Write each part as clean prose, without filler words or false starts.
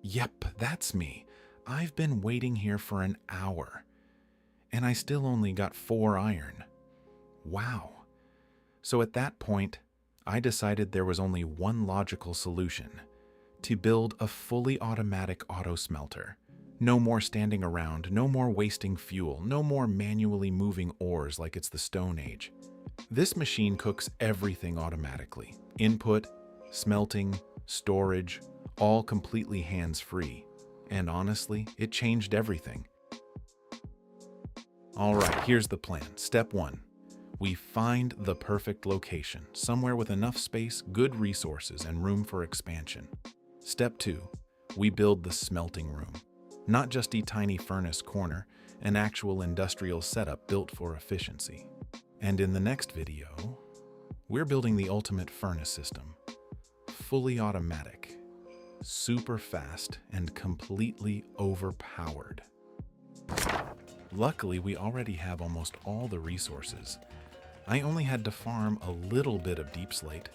Yep, that's me. I've been waiting here for an hour, and I still only got 4 iron. Wow. So at that point, I decided there was only one logical solution: to build a fully automatic auto smelter. No more standing around, no more wasting fuel, no more manually moving ores like it's the Stone Age. This machine cooks everything automatically. Input, smelting, storage, all completely hands-free. And honestly, it changed everything. All right, here's the plan. Step 1. We find the perfect location, somewhere with enough space, good resources, and room for expansion. Step 2. We build the smelting room. Not just a tiny furnace corner, an actual industrial setup built for efficiency. And in the next video, we're building the ultimate furnace system. Fully automatic, super fast, and completely overpowered. Luckily, we already have almost all the resources. I only had to farm a little bit of deep slate,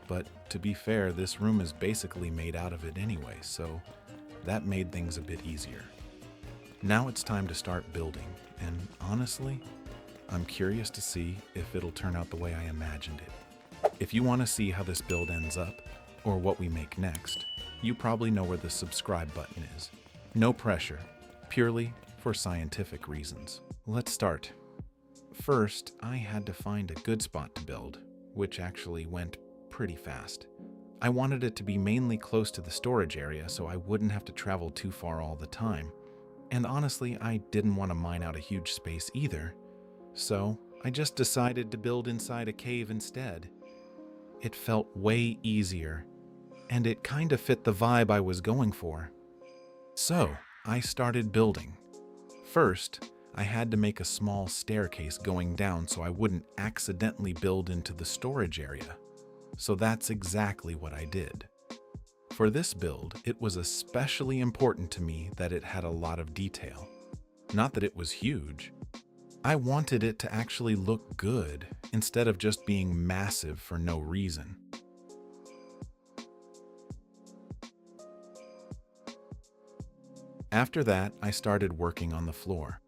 but to be fair, this room is basically made out of it anyway, so that made things a bit easier. Now it's time to start building, and honestly, I'm curious to see if it'll turn out the way I imagined it. If you want to see how this build ends up, or what we make next, you probably know where the subscribe button is. No pressure, purely for scientific reasons. Let's start. First, I had to find a good spot to build, which actually went pretty fast. I wanted it to be mainly close to the storage area so I wouldn't have to travel too far all the time. And honestly, I didn't want to mine out a huge space either. So I just decided to build inside a cave instead. It felt way easier, and it kind of fit the vibe I was going for. So I started building. First, I had to make a small staircase going down so I wouldn't accidentally build into the storage area. So that's exactly what I did. For this build, it was especially important to me that it had a lot of detail. Not that it was huge. I wanted it to actually look good instead of just being massive for no reason. After that, I started working on the floor.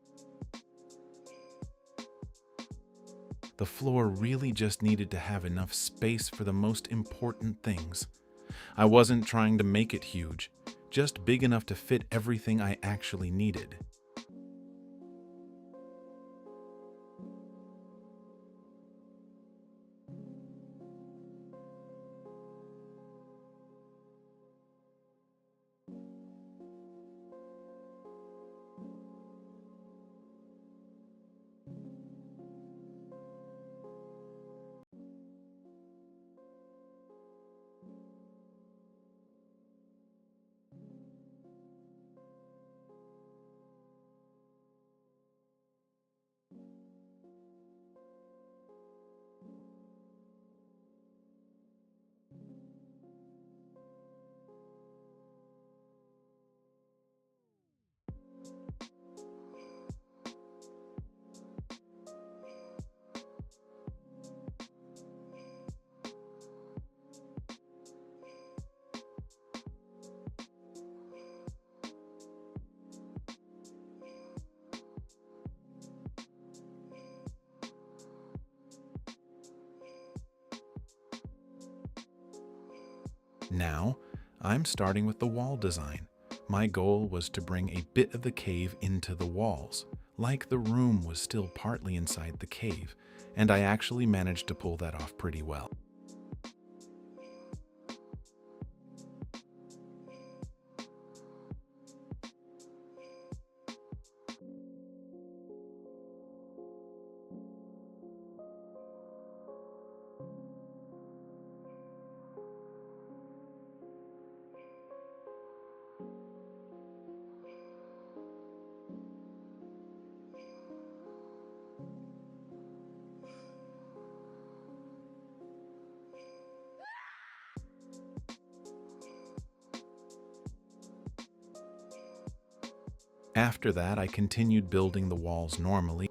The floor really just needed to have enough space for the most important things. I wasn't trying to make it huge, just big enough to fit everything I actually needed. Now, I'm starting with the wall design. My goal was to bring a bit of the cave into the walls, like the room was still partly inside the cave, and I actually managed to pull that off pretty well. After that, I continued building the walls normally.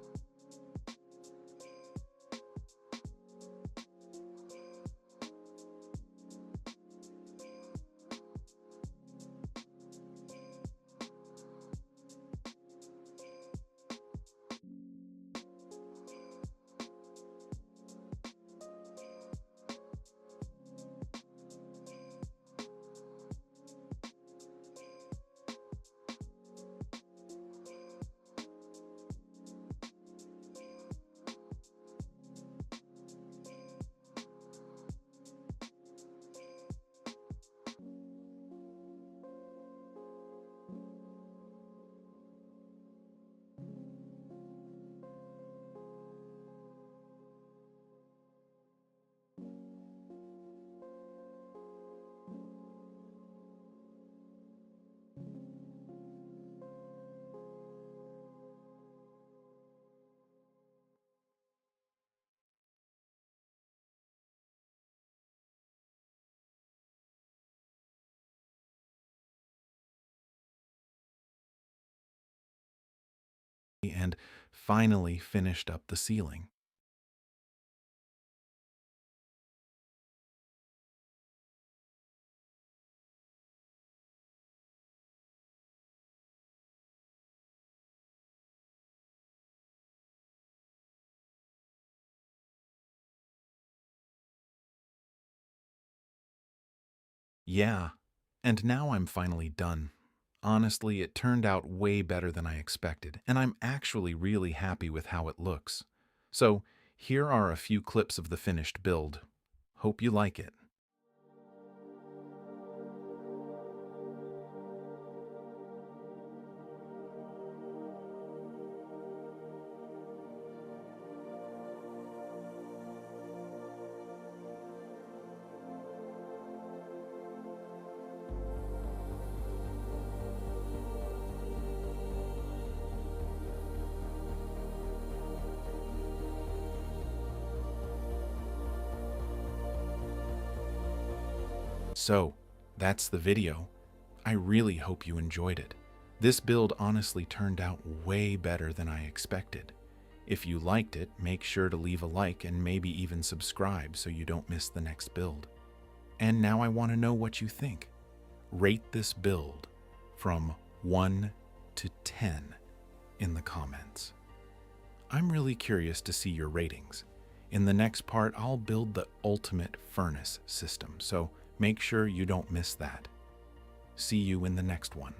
and finally finished up the ceiling. Yeah, and now I'm finally done. Honestly, it turned out way better than I expected, and I'm actually really happy with how it looks. So, here are a few clips of the finished build. Hope you like it. So, that's the video. I really hope you enjoyed it. This build honestly turned out way better than I expected. If you liked it, make sure to leave a like and maybe even subscribe so you don't miss the next build. And now I want to know what you think. Rate this build from 1 to 10 in the comments. I'm really curious to see your ratings. In the next part, I'll build the ultimate furnace system, so make sure you don't miss that. See you in the next one.